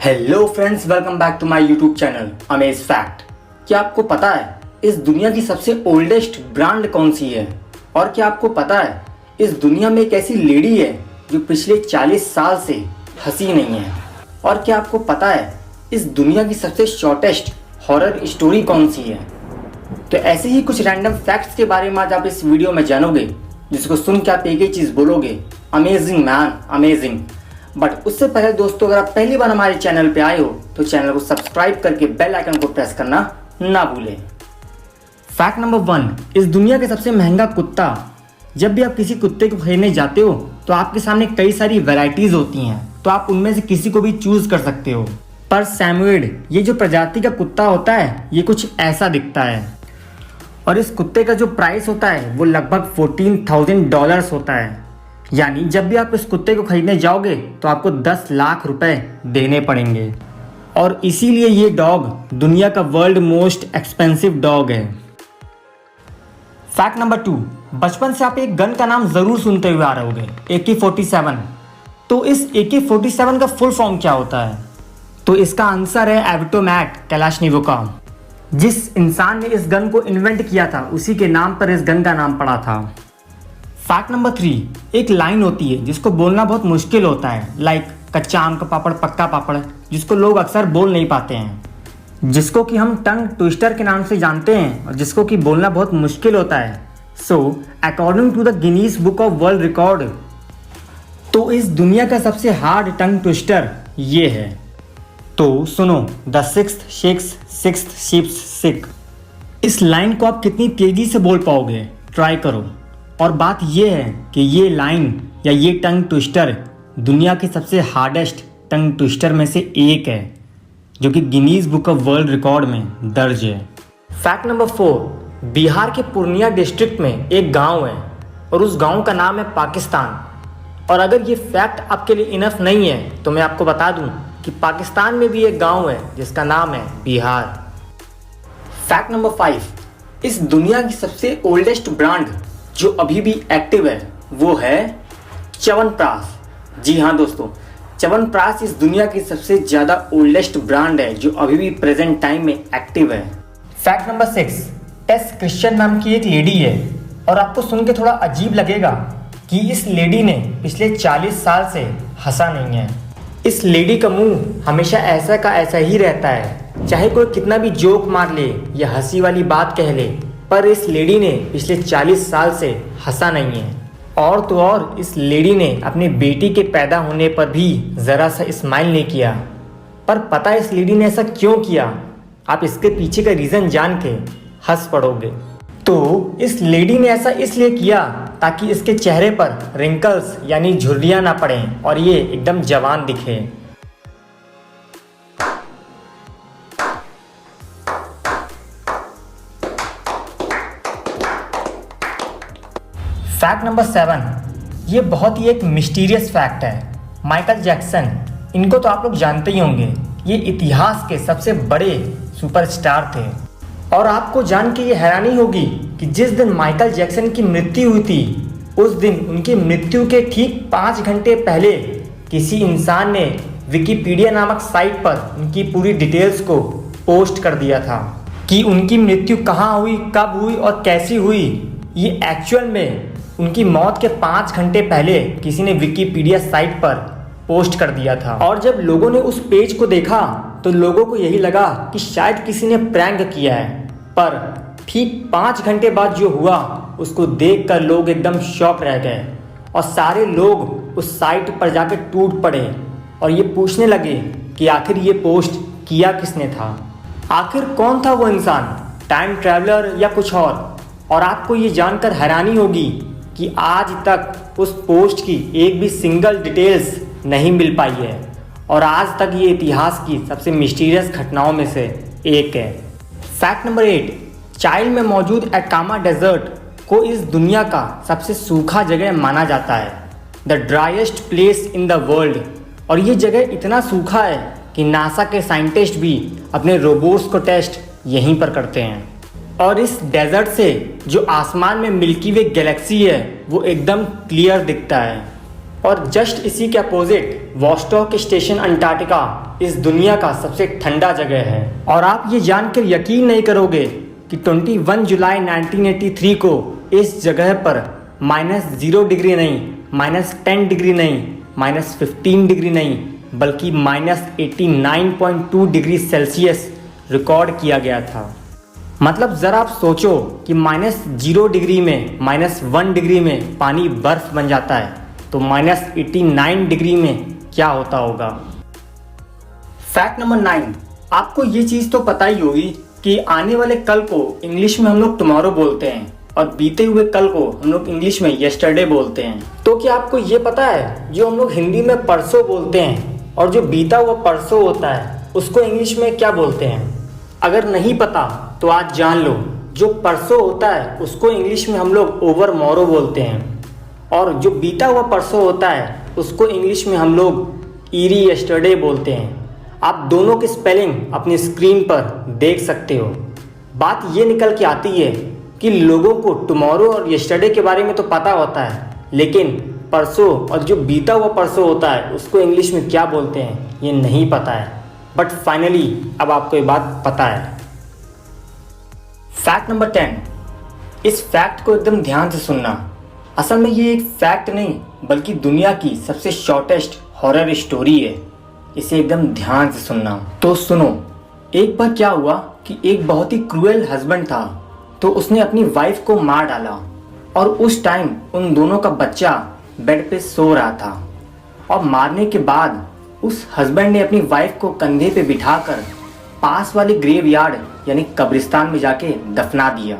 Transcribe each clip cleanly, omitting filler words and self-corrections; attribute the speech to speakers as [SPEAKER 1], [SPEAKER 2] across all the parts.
[SPEAKER 1] Hello friends, welcome back to my YouTube channel amaze fact. क्या आपको पता है इस दुनिया की सबसे ओल्डेस्ट ब्रांड कौन सी है? और क्या आपको पता है इस दुनिया में एक ऐसी लेडी है जो पिछले 40 साल से हंसी नहीं है? और क्या आपको पता है इस दुनिया की सबसे शॉर्टेस्ट हॉरर स्टोरी कौन सी है? तो ऐसे ही कुछ रैंडम फैक्ट्स के बारे में आज आप इस वीडियो में जानोगे, जिसको सुन के आप एक ही चीज़ बोलोगे, अमेजिंग मैन, अमेजिंग। बट उससे पहले दोस्तों, अगर आप पहली बार हमारे चैनल पे आए हो तो चैनल को सब्सक्राइब करके बेल आइकन को प्रेस करना ना भूलें। फैक्ट नंबर 1, इस दुनिया का सबसे महंगा कुत्ता। जब भी आप किसी कुत्ते को खरीदने जाते हो तो आपके सामने कई सारी वैरायटीज होती हैं, तो आप उनमें से किसी को भी चूज कर सकते हो। पर सैमुएड, ये जो प्रजाति का कुत्ता होता है, ये कुछ ऐसा दिखता है। और इस कुत्ते का जो प्राइस होता है वो लगभग $14,000 होता है। यानी जब भी आप इस कुत्ते को खरीदने जाओगे तो आपको 10 लाख रुपए देने पड़ेंगे। और इसीलिए ये डॉग दुनिया का वर्ल्ड मोस्ट एक्सपेंसिव डॉग है। फैक्ट नंबर 2, बचपन से आप एक गन का नाम जरूर सुनते हुए आ रहे होंगे, AK-47। तो इस AK-47 का फुल फॉर्म क्या होता है? तो इसका आंसर है एविटोमैट कैलाशनिकोव। जिस इंसान ने इस गन को इन्वेंट किया था उसी के नाम पर इस गन का नाम पड़ा था। फैक्ट नंबर 3, एक लाइन होती है जिसको बोलना बहुत मुश्किल होता है, लाइक कच्चा आम का पापड़ पक्का पापड़, जिसको लोग अक्सर बोल नहीं पाते हैं, जिसको कि हम टंग ट्विस्टर के नाम से जानते हैं और जिसको कि बोलना बहुत मुश्किल होता है। So according to the Guinness Book of World Record, तो इस दुनिया का सबसे हार्ड टंग ट्विस्टर ये है। तो सुनो, the sixth sheikh's sixth sheep's sick. इस लाइन को आप कितनी तेजी से बोल पाओगे, ट्राई करो। और बात यह है कि ये लाइन या ये टंग ट्विस्टर दुनिया के सबसे हार्डेस्ट टंग ट्विस्टर में से एक है, जो कि Guinness Book of World record में दर्ज है। फैक्ट नंबर 4, बिहार के पूर्णिया डिस्ट्रिक्ट में एक गांव है और उस गांव का नाम है पाकिस्तान। और अगर ये फैक्ट आपके लिए इनफ नहीं है तो मैं आपको बता दूं कि पाकिस्तान में भी एक गांव है जिसका नाम है बिहार। फैक्ट नंबर 5, इस दुनिया की सबसे ओल्डेस्ट ब्रांड जो अभी भी एक्टिव है वो है च्यवनप्राश। जी हाँ दोस्तों, च्यवनप्राश इस दुनिया की सबसे ज़्यादा ओल्डेस्ट ब्रांड है जो अभी भी प्रेजेंट टाइम में एक्टिव है। फैक्ट नंबर 6, टेस क्रिश्चियन नाम की एक लेडी है और आपको सुन के थोड़ा अजीब लगेगा कि इस लेडी ने पिछले 40 साल से हंसा नहीं है। इस लेडी का मुंह हमेशा ऐसा का ऐसा ही रहता है, चाहे कोई कितना भी जोक मार ले या हंसी वाली बात कह ले, पर इस लेडी ने पिछले 40 साल से हंसा नहीं है। और तो और इस लेडी ने अपनी बेटी के पैदा होने पर भी ज़रा सा स्माइल नहीं किया। पर पता है इस लेडी ने ऐसा क्यों किया? आप इसके पीछे का रीज़न जान के हंस पड़ोगे। तो इस लेडी ने ऐसा इसलिए किया ताकि इसके चेहरे पर रिंकल्स यानी झुर्रियाँ ना पड़ें और ये एकदम जवान दिखे। फैक्ट नंबर 7, ये बहुत ही एक मिस्टीरियस फैक्ट है। माइकल जैक्सन, इनको तो आप लोग जानते ही होंगे, ये इतिहास के सबसे बड़े सुपरस्टार थे। और आपको जान के ये हैरानी होगी कि जिस दिन माइकल जैक्सन की मृत्यु हुई थी उस दिन उनकी मृत्यु के ठीक 5 घंटे पहले किसी इंसान ने विकिपीडिया नामक साइट पर उनकी पूरी डिटेल्स को पोस्ट कर दिया था कि उनकी मृत्यु कहाँ हुई, कब हुई और कैसी हुई। ये एक्चुअल में उनकी मौत के 5 घंटे पहले किसी ने विकिपीडिया साइट पर पोस्ट कर दिया था। और जब लोगों ने उस पेज को देखा तो लोगों को यही लगा कि शायद किसी ने प्रैंक किया है, पर ठीक 5 घंटे बाद जो हुआ उसको देखकर लोग एकदम शॉक रह गए और सारे लोग उस साइट पर जाकर टूट पड़े और ये पूछने लगे कि आखिर ये पोस्ट किया किसने था, आखिर कौन था वो इंसान, टाइम ट्रैवलर या कुछ और आपको ये जानकर हैरानी होगी कि आज तक उस पोस्ट की एक भी सिंगल डिटेल्स नहीं मिल पाई है और आज तक ये इतिहास की सबसे मिस्टीरियस घटनाओं में से एक है। फैक्ट नंबर 8, चाइल्ड में मौजूद एटामा डेजर्ट को इस दुनिया का सबसे सूखा जगह माना जाता है, the driest place in the world. और ये जगह इतना सूखा है कि नासा के साइंटिस्ट भी अपने रोबोट्स को टेस्ट यहीं पर करते हैं। और इस डेजर्ट से जो आसमान में मिल्की वे गैलेक्सी है वो एकदम क्लियर दिखता है। और जस्ट इसी के अपोजिट वॉस्टॉक स्टेशन अंटार्कटिका इस दुनिया का सबसे ठंडा जगह है। और आप ये जानकर यकीन नहीं करोगे कि 21 जुलाई 1983 को इस जगह पर -0 डिग्री नहीं, -10 डिग्री नहीं, -15 डिग्री नहीं, बल्कि -89.2 डिग्री सेल्सियस रिकॉर्ड किया गया था। मतलब ज़रा आप सोचो कि -0 डिग्री में, -1 डिग्री में पानी बर्फ बन जाता है, तो -89 डिग्री में क्या होता होगा। फैक्ट नंबर 9, आपको ये चीज़ तो पता ही होगी कि आने वाले कल को इंग्लिश में हम लोग टुमारो बोलते हैं और बीते हुए कल को हम लोग इंग्लिश में यस्टरडे बोलते हैं। तो क्या आपको ये पता है जो हम लोग हिंदी में परसों बोलते हैं और जो बीता हुआ परसों होता है उसको इंग्लिश में क्या बोलते हैं? अगर नहीं पता तो आज जान लो, जो परसों होता है उसको इंग्लिश में हम लोग ओवर मॉरो बोलते हैं और जो बीता हुआ परसों होता है उसको इंग्लिश में हम लोग ईरी यस्टरडे बोलते हैं। आप दोनों की स्पेलिंग अपनी स्क्रीन पर देख सकते हो। बात ये निकल के आती है कि लोगों को टुमारो और यस्टरडे के बारे में तो पता होता है, लेकिन परसों और जो बीता हुआ परसों होता है उसको इंग्लिश में क्या बोलते हैं ये नहीं पता है। बट फाइनली अब आपको ये बात पता है। फैक्ट नंबर 10, इस फैक्ट को एकदम ध्यान से सुनना। असल में ये एक फैक्ट नहीं बल्कि दुनिया की सबसे शॉर्टेस्ट हॉरर स्टोरी है। इसे एकदम ध्यान से सुनना। तो सुनो, एक बार क्या हुआ कि एक बहुत ही क्रूएल हस्बैंड था, तो उसने अपनी वाइफ को मार डाला और उस टाइम उन दोनों का बच्चा बेड पे सो रहा था। और मारने के बाद उस हस्बैंड ने अपनी वाइफ को कंधे पे बिठाकर पास वाले ग्रेवयार्ड यानी कब्रिस्तान में जाके दफना दिया।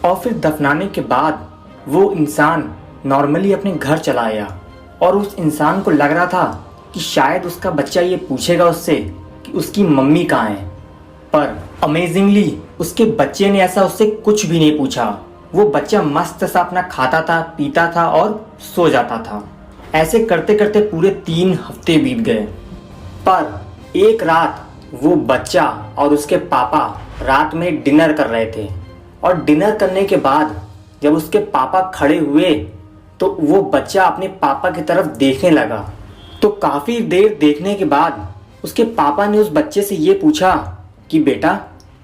[SPEAKER 1] और फिर दफनाने के बाद वो इंसान नॉर्मली अपने घर चला आया और उस इंसान को लग रहा था कि शायद उसका बच्चा ये पूछेगा उससे कि उसकी मम्मी कहाँ है। पर अमेजिंगली उसके बच्चे ने ऐसा उससे कुछ भी नहीं पूछा। वो बच्चा मस्त सा अपना खाता था, पीता था और सो जाता था। ऐसे करते करते पूरे 3 हफ्ते बीत गए। पर एक रात वो बच्चा और उसके पापा रात में डिनर कर रहे थे और डिनर करने के बाद जब उसके पापा खड़े हुए तो वो बच्चा अपने पापा की तरफ देखने लगा। तो काफ़ी देर देखने के बाद उसके पापा ने उस बच्चे से ये पूछा कि बेटा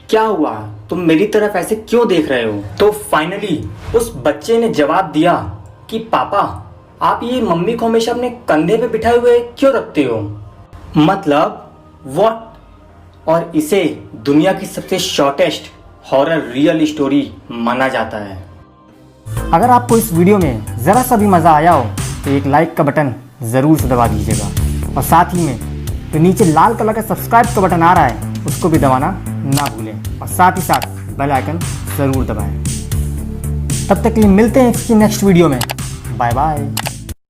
[SPEAKER 1] क्या हुआ, तुम मेरी तरफ ऐसे क्यों देख रहे हो। तो फाइनली उस बच्चे ने जवाब दिया कि पापा आप ये मम्मी को हमेशा अपने कंधे पे बिठाए हुए क्यों रखते हो। मतलब व्हाट। और इसे दुनिया की सबसे शॉर्टेस्ट हॉरर रियल स्टोरी माना जाता है। अगर आपको इस वीडियो में ज़रा सा भी मज़ा आया हो तो एक लाइक का बटन ज़रूर से दबा दीजिएगा और साथ ही में जो नीचे लाल कलर का सब्सक्राइब का बटन आ रहा है उसको भी दबाना ना भूलें और साथ ही साथ बेल आइकन ज़रूर दबाएं। तब तक के लिए मिलते हैं इसकी नेक्स्ट वीडियो में। Bye bye.